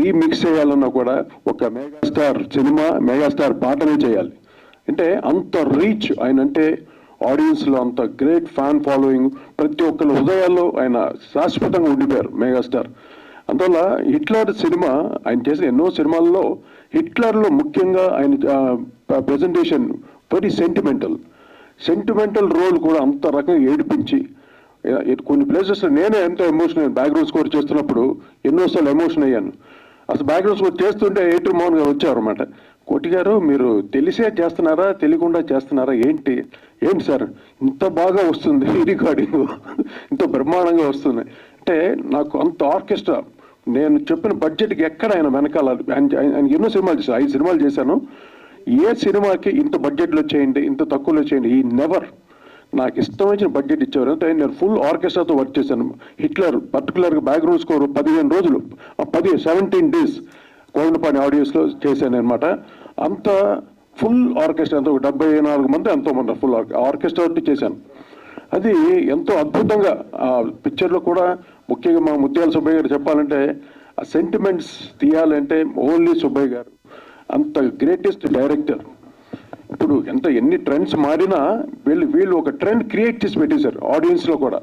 Remix చేయాలన్నా కూడా ఒక మెగాస్టార్ సినిమా మెగాస్టార్ పాటనే చేయాలి. అంటే అంత రీచ్ ఆయన, అంటే ఆడియన్స్లో అంత గ్రేట్ ఫ్యాన్ ఫాలోయింగ్, ప్రతి ఒక్కరి హృదయాల్లో ఆయన శాశ్వతంగా ఉండిపోయారు మెగాస్టార్. అందువల్ల హిట్లర్ సినిమా ఆయన చేసిన ఎన్నో సినిమాల్లో హిట్లర్లో ముఖ్యంగా ఆయన ప్రెజెంటేషన్ వెరీ సెంటిమెంటల్ రోల్ కూడా అంత రకంగా ఏడిపించి కొన్ని ప్లేసెస్ నేనే ఎంతో ఎమోషన్ బ్యాక్గ్రౌండ్ స్కోర్ చేస్తున్నప్పుడు ఎన్నోసార్లు ఎమోషన్ అయ్యాను. అసలు బ్యాక్గ్రౌండ్ స్కోర్ చేస్తుంటే ఏటర్ మోహన్ గారు వచ్చారు అనమాట. కోటి గారు మీరు తెలిసే చేస్తున్నారా తెలియకుండా చేస్తున్నారా ఏంటి సార్ ఇంత బాగా వస్తుంది రికార్డింగ్, ఇంత బ్రహ్మాండంగా వస్తుంది అంటే నాకు అంత ఆర్కెస్ట్రా నేను చెప్పిన బడ్జెట్కి ఎక్కడ ఆయన వెనకాల ఆయన ఎన్నో సినిమాలు చేశాను, 5 సినిమాలు చేశాను. ఏ సినిమాకి ఇంత బడ్జెట్లో చేయండి ఇంత తక్కువలో చేయండి, ఈ నెవర్. నాకు ఇష్టమైన బడ్జెట్ ఇచ్చేవారు. అంటే నేను ఫుల్ ఆర్కెస్ట్రాతో వర్క్ చేశాను. హిట్లర్ పర్టికులర్గా బ్యాక్గ్రౌండ్ స్కోర్ 15 రోజులు 17 days కోవిందపాణి ఆడియోస్లో చేశాను అనమాట. అంత ఫుల్ ఆర్కెస్ట్రా, అంత 74 మంది ఎంతో మంది ఫుల్ ఆర్కెస్ట్రా చేశాను. అది ఎంతో అద్భుతంగా ఆ పిక్చర్లో కూడా ముఖ్యంగా మా ముత్యాల సుబ్బయ్య గారు చెప్పాలంటే ఆ సెంటిమెంట్స్ తీయాలంటే ఓన్లీ సుబ్బయ్య గారు అంత గ్రేటెస్ట్ డైరెక్టర్. ఇప్పుడు ఎన్ని ట్రెండ్స్ మారినా వీళ్ళు ఒక ట్రెండ్ క్రియేట్ చేసి పెట్టేశారు ఆడియన్స్లో కూడా.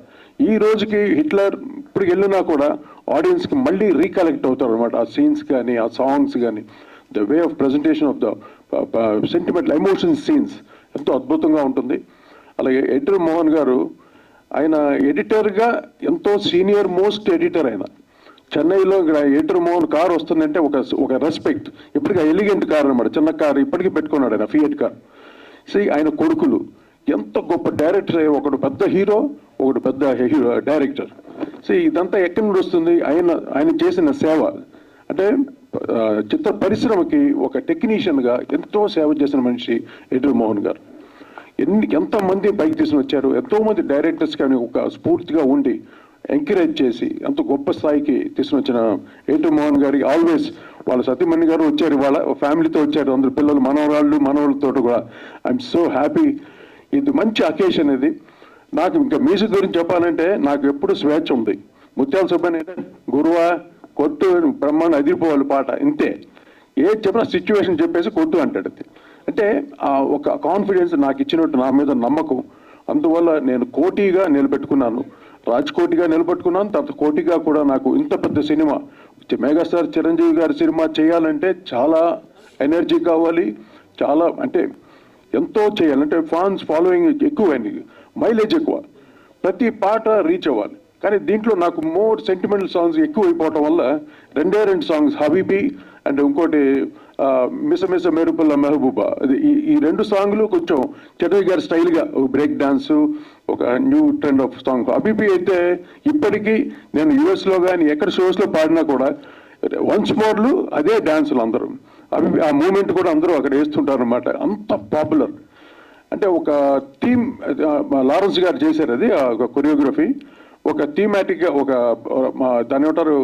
ఈ రోజుకి హిట్లర్ ఇప్పుడు వెళ్ళినా కూడా ఆడియన్స్కి మళ్ళీ రీకలెక్ట్ అవుతారు అనమాట. ఆ సీన్స్ కానీ ఆ సాంగ్స్ కానీ the way of presentation of the sentimental emotion scenes ఎంతో అద్భుతంగా ఉంటుంది. అలాగే ఎడిటర్ మోహన్ గారు ఆయన ఎడిటర్గా ఎంతో సీనియర్ మోస్ట్ ఎడిటర్. ఆయన చెన్నైలో ఎడిటర్ మోహన్ కార్ వస్తుందంటే ఒక రెస్పెక్ట్. ఇప్పటికీ ఎలిగెంట్ కార్ అనమాట, చిన్న కార్ ఇప్పటికీ పెట్టుకున్నాడు ఆయన, ఫియట్ కార్. ఆయన కొడుకులు ఎంత గొప్ప డైరెక్టర్, ఒకడు పెద్ద హీరో ఒకడు పెద్ద డైరెక్టర్. ఇదంతా ఎక్కడి నుండి వస్తుంది? ఆయన చేసిన సేవ. అంటే చిత్ర పరిశ్రమకి ఒక టెక్నీషియన్గా ఎంతో సేవ చేసిన మనిషి ఎడిటర్ మోహన్ గారు. ఎంతమంది బైక్ తీసుకుని వచ్చారు, ఎంతోమంది డైరెక్టర్స్ కానీ ఒక స్ఫూర్తిగా ఉండి ఎంకరేజ్ చేసి ఎంతో గొప్ప స్థాయికి తీసుకుని వచ్చిన ఎడిటర్ మోహన్ గారికి ఆల్వేస్ వాళ్ళ సతీమణి గారు వచ్చారు, వాళ్ళ ఫ్యామిలీతో వచ్చారు, అందరు పిల్లలు మనవాళ్ళతో కూడా. I'm so happy. ఇది మంచి అకేషన్. ఇది నాకు ఇంకా మ్యూజిక్ గురించి చెప్పాలంటే నాకు ఎప్పుడు స్వేచ్ఛ ఉంది. ముత్యాల సుబ్బయ్య అంటే గురువా కొట్టు బ్రహ్మాండ అదిరిపోవాలి పాట, ఇంతే. ఏది చెప్పినా సిచ్యువేషన్ చెప్పేసి కొట్టు అంటాడు. అంటే ఒక కాన్ఫిడెన్స్ నాకు ఇచ్చినట్టు, నా మీద నమ్మకం. అందువల్ల నేను కోటిగా నిలబెట్టుకున్నాను, రాజ్కోటిగా నిలబెట్టుకున్నాను. తర్వాత కోటిగా కూడా నాకు ఇంత పెద్ద సినిమా మెగాస్టార్ చిరంజీవి గారి సినిమా చేయాలంటే చాలా ఎనర్జీ కావాలి, చాలా అంటే ఎంతో చేయాలంటే ఫ్యాన్స్ ఫాలోయింగ్ ఎక్కువ, మైలేజ్ ఎక్కువ, ప్రతి పాట రీచ్ అవ్వాలి. కానీ దీంట్లో నాకు మోర్ సెంటిమెంటల్ సాంగ్స్ ఎక్కువ అయిపోవటం వల్ల 2 సాంగ్స్ హబీబీ అండ్ ఇంకోటి మిస మెరుపుల మెహబూబా, ఈ 2 సాంగ్లు కొంచెం చిరంజీవి గారి స్టైల్గా బ్రేక్ డాన్స్, ఒక new trend of song. Habibi అయితే ఇప్పటికీ నేను యుఎస్లో కానీ ఎక్కడ షోస్లో పాడినా కూడా వన్స్ మోర్లు అదే డాన్సులు అందరూ. ఆ మూమెంట్ కూడా అందరూ అక్కడ వేస్తుంటారు అనమాట, అంత పాపులర్. అంటే ఒక థీమ్ లారెన్స్ గారు చేశారు, అది ఒక కొరియోగ్రఫీ, ఒక థీమాటిక్గా ఒక దాని ఏమంటారు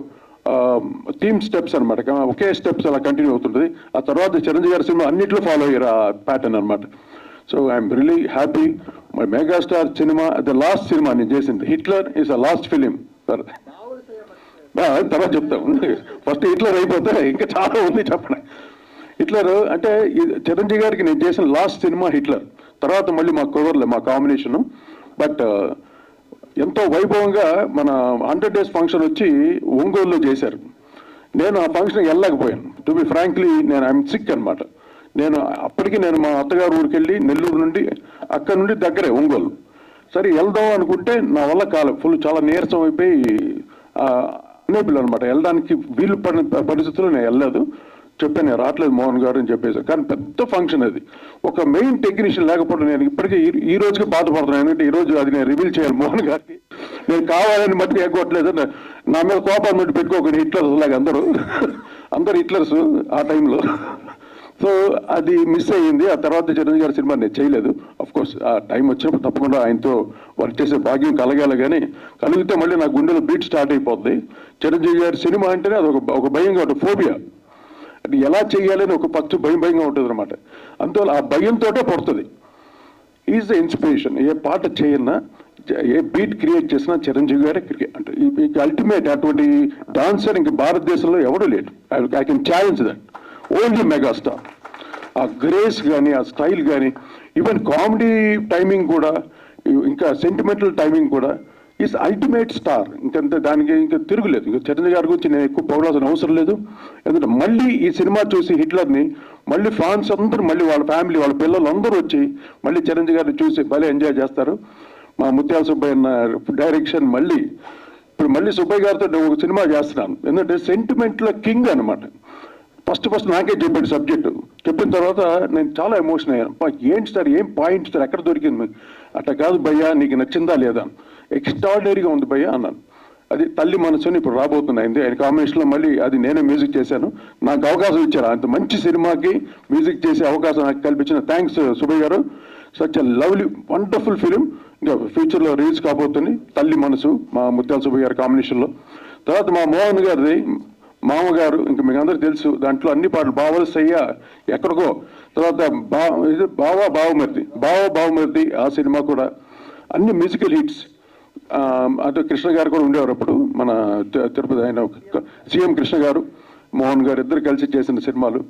థీమ్ స్టెప్స్ అనమాట. ఒకే స్టెప్స్ అలా కంటిన్యూ అవుతుంటుంది. ఆ తర్వాత చిరంజీవి గారి సినిమా అన్నింటిలో ఫాలో అయ్యారు ఆ ప్యాటర్న్ అనమాట. So I'm really happy. My megastar cinema the last cinema నేను చేసింది. Hitler is a last film. తర్వాత చెప్తాం, ఫస్ట్ హిట్లర్ అయిపోతే ఇంకా చాలా ఉంది చెప్పండి. హిట్లర్ అంటే చిరంజీవి గారికి నేను చేసిన లాస్ట్ సినిమా హిట్లర్. తర్వాత మళ్ళీ మాకు కుదరలే మా కాంబినేషను. బట్ ఎంతో వైభవంగా మన 100 days ఫంక్షన్ వచ్చి ఒంగోలులో చేశారు. నేను ఆ ఫంక్షన్కి వెళ్ళలేకపోయాను. To be frankly I'm sick అనమాట. అప్పటికి మా అత్తగారు ఊరికి వెళ్ళి నెల్లూరు నుండి అక్కడ నుండి దగ్గరే ఒంగోలు. సరే వెళ్దాం అనుకుంటే నా వల్ల ఫుల్ చాలా నీరసం అయిపోయి అనేబుల్ అనమాట, వెళ్ళడానికి వీలు పడిన పరిస్థితుల్లో నేను వెళ్ళలేదు. చెప్పాను నేను రావట్లేదు మోహన్ గారు అని చెప్పేసి. కానీ పెద్ద ఫంక్షన్ అది, ఒక మెయిన్ టెక్నీషియన్ లేకపోవడం నేను ఇప్పటికీ ఈ రోజుకి బాధపడుతున్నాను. ఎందుకంటే ఈరోజు అది నేను రివీల్ చేయాలి మోహన్ గారికి. నేను కావాలని మట్టుకు ఎగ్గొట్టలేదు, నా మీద కోపాలు మట్టి పెట్టుకోకండి హిట్లర్స్ లాగా అందరు హిట్లర్స్ ఆ టైంలో. సో అది మిస్ అయ్యింది. ఆ తర్వాత చిరంజీవి గారి సినిమా నేను చేయలేదు. కోర్స్ ఆ టైం వచ్చినప్పుడు తప్పకుండా ఆయనతో వర్క్ చేసే భాగ్యం కలగాలి. కానీ కలిగితే మళ్ళీ నా గుండెలో బీట్ స్టార్ట్ అయిపోద్ది. చిరంజీవి గారి సినిమా అంటేనే అది ఒక భయంగా ఉంటుంది, ఫోబియా. అది ఎలా చేయాలని ఒక ఫస్ట్ భయంగా ఉంటుంది అనమాట. అందువల్ల ఆ భయంతో పడుతుంది. Is the inspiration. ఏ పాట చేయన్నా ఏ బీట్ క్రియేట్ చేసినా చిరంజీవి గారే అంటే అల్టిమేట్ అటువంటి డాన్సర్ ఇంక భారతదేశంలో ఎవడూ లేడు. I can challenge that. Only megastar. ఆ గ్రేస్ కానీ ఆ స్టైల్ కానీ ఈవెన్ కామెడీ టైమింగ్ కూడా ఇంకా సెంటిమెంటల్ టైమింగ్ కూడా ఈజ్ అల్టిమేట్ స్టార్. ఇంకంతే, దానికి ఇంకా తిరుగులేదు. ఇంకా చిరంజీవి గారి గురించి నేను ఎక్కువ పొగడాల్సిన అవసరం లేదు. ఎందుకంటే మళ్ళీ ఈ సినిమా చూసి హిట్లర్ని మళ్ళీ ఫ్యాన్స్ అందరూ మళ్ళీ వాళ్ళ ఫ్యామిలీ వాళ్ళ పిల్లలు అందరూ వచ్చి మళ్ళీ చిరంజీవి గారిని చూసి భలే ఎంజాయ్ చేస్తారు. మా ముత్యాల సుబ్బయ్య డైరెక్షన్ మళ్ళీ ఇప్పుడు మళ్ళీ సుబ్బయ్య గారితో నేను ఒక సినిమా చేస్తున్నాను. ఎందుకంటే సెంటిమెంట్లో కింగ్ అనమాట. ఫస్ట్ నాకే చెప్పాడు సబ్జెక్టు. చెప్పిన తర్వాత నేను చాలా ఎమోషన్ అయ్యాను. ఏంటి సార్, ఏం పాయింట్ సార్, ఎక్కడ దొరికింది? అట్లా కాదు భయ్యా, నీకు నచ్చిందా లేదా? ఎక్స్ట్రాడినరీగా ఉంది భయ్యా అన్నాను. అది తల్లి మనసుని ఇప్పుడు రాబోతున్నాయింది. ఆయన కాంబినేషన్లో మళ్ళీ అది నేనే మ్యూజిక్ చేశాను. నాకు అవకాశం ఇచ్చారు. అంత మంచి సినిమాకి మ్యూజిక్ చేసే అవకాశం నాకు కల్పించిన థ్యాంక్స్ సుబ్బయ్య గారు. Such a lovely wonderful film. ఇంకా ఫ్యూచర్లో రిలీజ్ కాబోతుంది తల్లి మనసు, మా ముత్యాల సుబ్బయ్య గారి కాంబినేషన్లో. తర్వాత మా మోహన్ గారిది మామగారు, ఇంకా మీకు అందరూ తెలుసు. దాంట్లో అన్ని పాటలు బావలసయ్య ఎక్కడికో, తర్వాత బావమర్ది ఆ సినిమా కూడా అన్ని మ్యూజికల్ హిట్స్. అటు కృష్ణ గారు కూడా ఉండేవారు అప్పుడు మన తిరుపతి. ఆయన సీఎం కృష్ణ గారు, మోహన్ గారు ఇద్దరు కలిసి చేసిన సినిమాలు.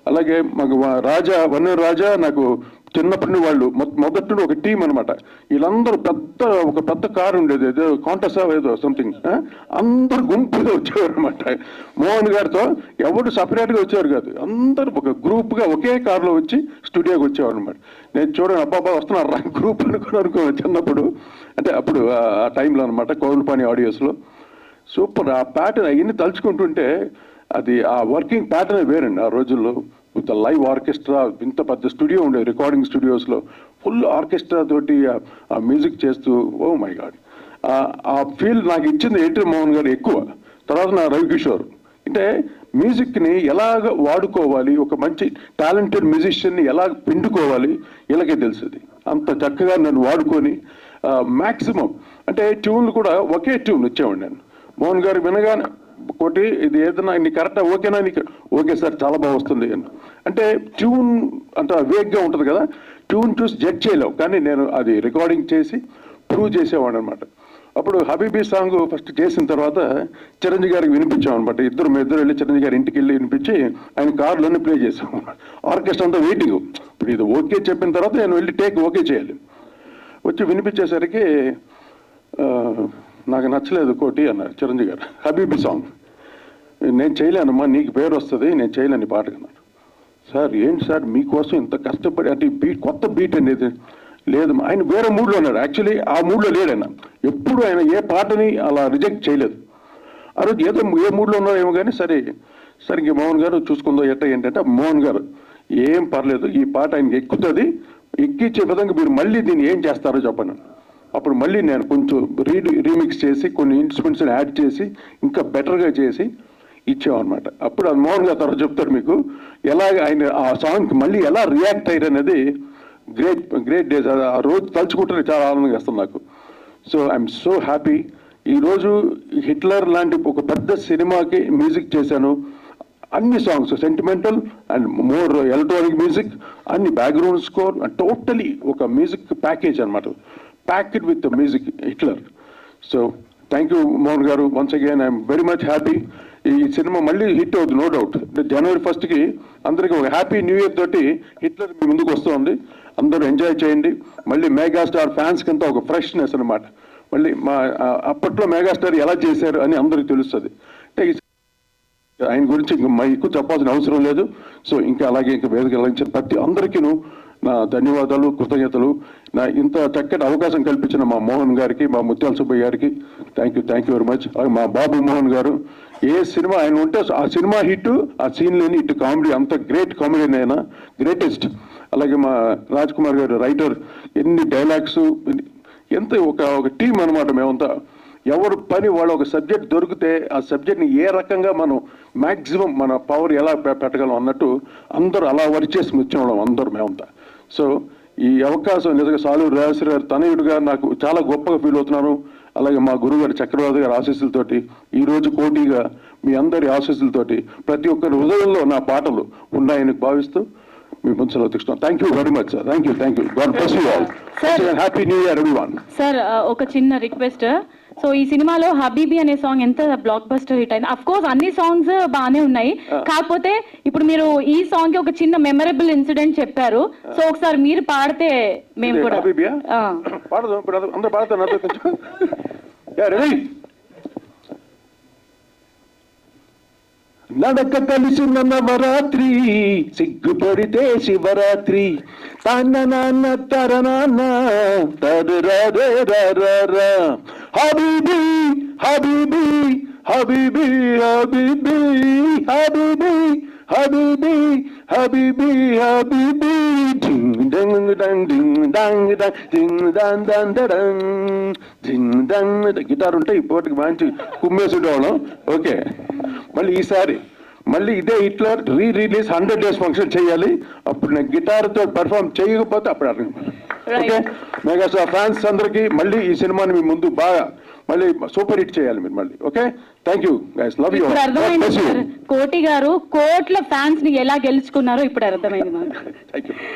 అలాగే మాకు వన్నూరు రాజా నాకు చిన్నప్పటి వాళ్ళు మొదటి నుండి ఒక టీం అనమాట. వీళ్ళందరూ ఒక పెద్ద కారు ఉండేది, ఏదో కాంటెస్ట్ ఏదో సంథింగ్, అందరు గుంపుగా వచ్చేవారు అనమాట. మోహన్ గారితో ఎవరు సపరేట్గా వచ్చేవారు కాదు, అందరూ ఒక గ్రూప్గా ఒకే కారులో వచ్చి స్టూడియోకి వచ్చేవారు అనమాట. నేను చూడండి, అబ్బాబా వస్తున్నారు గ్రూప్ అనుకున్నాను చిన్నప్పుడు. అంటే అప్పుడు ఆ టైంలో అనమాట, కోవిల్పాని ఆడియోస్లో. సూపర్. ఆ ప్యాటర్న్ అవన్నీ తలుచుకుంటుంటే అది ఆ వర్కింగ్ ప్యాటర్న్ వేరండి ఆ రోజుల్లో. విత్ లైవ్ ఆర్కెస్ట్రా, ఇంత పెద్ద స్టూడియో ఉండేది రికార్డింగ్ స్టూడియోస్లో, ఫుల్ ఆర్కెస్ట్రా తోటి ఆ మ్యూజిక్ చేస్తూ, ఓ మై గాడ్. ఆ ఫీల్ నాకు ఇచ్చింది ఎన్టీ మోహన్ గారు ఎక్కువ. తర్వాత నా రవికిషోర్. అంటే మ్యూజిక్ని ఎలాగ వాడుకోవాలి, ఒక మంచి టాలెంటెడ్ మ్యూజిషియన్ని ఎలా పిండుకోవాలి వీళ్ళకే తెలుస్తుంది. అంత చక్కగా నన్ను వాడుకొని మ్యాక్సిమం అంటే ట్యూన్లు కూడా ఒకే ట్యూన్ ఇచ్చేవాడిని నేను. మోహన్ గారు వినగానే ఒకటి, ఇది ఏదైనా నీ కరెక్టా, ఓకేనా, నీకు ఓకే సార్ చాలా బాగా వస్తుంది అని. అంటే ట్యూన్ అంత వేగ్గా ఉంటుంది కదా, ట్యూన్ చూసి జడ్జ్ చేయలేవు. కానీ నేను అది రికార్డింగ్ చేసి ప్రూవ్ చేసేవాడు అనమాట. అప్పుడు హబీబీ సాంగ్ ఫస్ట్ చేసిన తర్వాత చిరంజీవి గారికి వినిపించాం అనమాట. ఇద్దరు వెళ్ళి చిరంజీవి గారి ఇంటికి వెళ్ళి వినిపించి ఆయన కార్లోనే ప్లే చేసాం. ఆర్కెస్ట్రా అంతా వెయిటింగ్. ఇప్పుడు ఇది ఓకే చెప్పిన తర్వాత నేను వెళ్ళి టేక్ ఓకే చేయాలి. వచ్చి వినిపించేసరికి నాకు నచ్చలేదు కోటి అన్నారు చిరంజీవి గారు. హబీబీ సాంగ్ నేను చేయలేనమ్మా, నీకు పేరు వస్తుంది, నేను చేయలేని పాట అన్నారు. సార్ ఏంటి సార్ మీకోసం ఇంత కష్టపడి, అంటే బీట్ కొత్త బీట్ అనేది లేదు. ఆయన వేరే మూడ్లో ఉన్నాడు. యాక్చువల్లీ ఆ మూడ్లో లేడు ఆయన. ఎప్పుడు ఆయన ఏ పాటని అలా రిజెక్ట్ చేయలేదు. ఆ రోజు ఏదో ఏ మూడ్లో ఉన్నారో ఏమో కానీ సరే ఇంక మోహన్ గారు చూసుకుందో ఏంటంటే మోహన్ గారు ఏం పర్లేదు, ఈ పాట ఆయనకి ఎక్కుతుంది, ఎక్కించే విధంగా మీరు మళ్ళీ దీన్ని ఏం చేస్తారో చెప్పండి. అప్పుడు మళ్ళీ నేను కొంచెం రీమిక్స్ చేసి కొన్ని ఇన్స్ట్రుమెంట్స్ని యాడ్ చేసి ఇంకా బెటర్గా చేసి ఇచ్చామన్నమాట. అప్పుడు అది మోహన్ గారు తర్వాత చెప్తారు మీకు ఎలాగ ఆయన ఆ సాంగ్కి మళ్ళీ ఎలా రియాక్ట్ అయ్యారు అనేది. Great days. ఆ రోజు తలుచుకుంటే చాలా ఆనందంగా వస్తుంది నాకు. So I'm so happy. ఈరోజు హిట్లర్ లాంటి ఒక పెద్ద సినిమాకి మ్యూజిక్ చేశాను. అన్ని songs sentimental and more electronic music, అన్ని బ్యాక్గ్రౌండ్ స్కోర్, టోటలీ ఒక మ్యూజిక్ ప్యాకేజ్ అనమాట. Packed with music Hitler. So thank you Mohan garu. Once again I'm very much happy. ఈ సినిమా మళ్ళీ హిట్ అవుతుంది, నో డౌట్. జనవరి 1కి అందరికీ ఒక హ్యాపీ న్యూ ఇయర్ తోటి హిట్లర్ మీ ముందుకు వస్తుంది. అందరూ ఎంజాయ్ చేయండి. మళ్ళీ మెగాస్టార్ ఫ్యాన్స్కి అంతా ఒక ఫ్రెష్నెస్ అనమాట. మళ్ళీ అప్పట్లో మెగాస్టార్ ఎలా చేశారు అని అందరికీ తెలుస్తుంది. అంటే ఆయన గురించి ఇంకా ఎక్కువ చెప్పాల్సిన అవసరం లేదు. సో ఇంకా అలాగే ఇంకా వేదిక ఇచ్చిన ప్రతి అందరికీను నా ధన్యవాదాలు, కృతజ్ఞతలు. నా ఇంత చక్కటి అవకాశం కల్పించిన మా మోహన్ గారికి, మా ముత్యాల సుబ్బయ్య గారికి థ్యాంక్ యూ వెరీ మచ్. మా బాబు మోహన్ గారు, ఏ సినిమా ఆయన ఉంటే ఆ సినిమా హిట్, ఆ సీన్ లేని ఇటు కామెడీ, అంత గ్రేట్ కామెడీ అయినా గ్రేటెస్ట్. అలాగే మా రాజ్ కుమార్ గారు రైటర్, ఎన్ని డైలాగ్స్, ఎంత ఒక టీం అనమాట మేమంతా. ఎవరు పని వాళ్ళు ఒక సబ్జెక్ట్ దొరికితే ఆ సబ్జెక్ట్ని ఏ రకంగా మనం మ్యాక్సిమం మన పవర్ ఎలా పెట్టగలం అన్నట్టు అందరూ అలా వర్క్ చేసి వచ్చేవాళ్ళం అందరూ మేమంతా. సో ఈ అవకాశం నిజంగా సాలూరు రాజేశ్వరి గారు తనయుడుగా నాకు చాలా గొప్పగా ఫీల్ అవుతున్నాను. అలాగే మా గురుగారు చక్రవర్తి గారి ఆశీస్సులతోటి, ఈరోజు కోటిగా మీ అందరి ఆశీస్సులతోటి ప్రతి ఒక్కరి హృదయంలో నా పాటలు ఉన్నాయని భావిస్తూ మీ ముందు సెలవు తీసుకున్నాం. Thank you very much sir. Thank you. God bless you all. Happy new year everyone. Sir ఒక చిన్న రిక్వెస్ట్. సో ఈ సినిమాలో హబీబీ అనే సాంగ్ ఎంత బ్లాక్ బస్టర్ హిట్ అయింది. అఫ్ కోర్స్ అన్ని సాంగ్స్ బాగానే ఉన్నాయి, కాకపోతే ఇప్పుడు మీరు ఈ సాంగ్ కి ఒక చిన్న మెమరబుల్ ఇన్సిడెంట్ చెప్పారు. సో ఒకసారి మీరు పాడితే మేము కూడా పాడదాం. ఇప్పుడు అందరూ పాడతాను. రెడీ. నడక కలిసిన నవరాత్రి, సిగ్గుపడితే శివరాత్రి, తన నాన్న తర నాన్న తర హబీబీ హబీబీ హబీబీ హబీబీ హబీబీ హబీబీ హబీబీ హబీబీ డింగ్ డంగ్ డంగ్ డింగ్ డంగ్ డంగ్ డింగ్ డంగ్ డంగ్ డంగ్ డింగ్ డంగ్. గిటార్ ఉంటే ఇప్పటికి మంచి కుమ్మేసేటోళ్ళం. ఓకే, మళ్ళీ ఈసారి మళ్ళీ ఇదే ఇట్లా రిలీజ్ 100 days ఫంక్షన్ చేయాలి. అప్పుడు నేను గిటార్తో పెర్ఫార్మ్ చేయకపోతే అప్పుడు అర్థం. ఓకే, మెగాస్టార్ ఫ్యాన్స్ అందరికీ మళ్ళీ ఈ సినిమాని మీ ముందు బాగా మళ్ళీ సూపర్ హిట్ చేయాలి మీరు మళ్ళీ. Okay, thank you guys, love you. అర్థమైంది సార్, కోటి గారు కోట్ల ఫ్యాన్స్ ని ఎలా గెలుచుకున్నారో ఇప్పుడు అర్థమైంది మాకు. Thank you.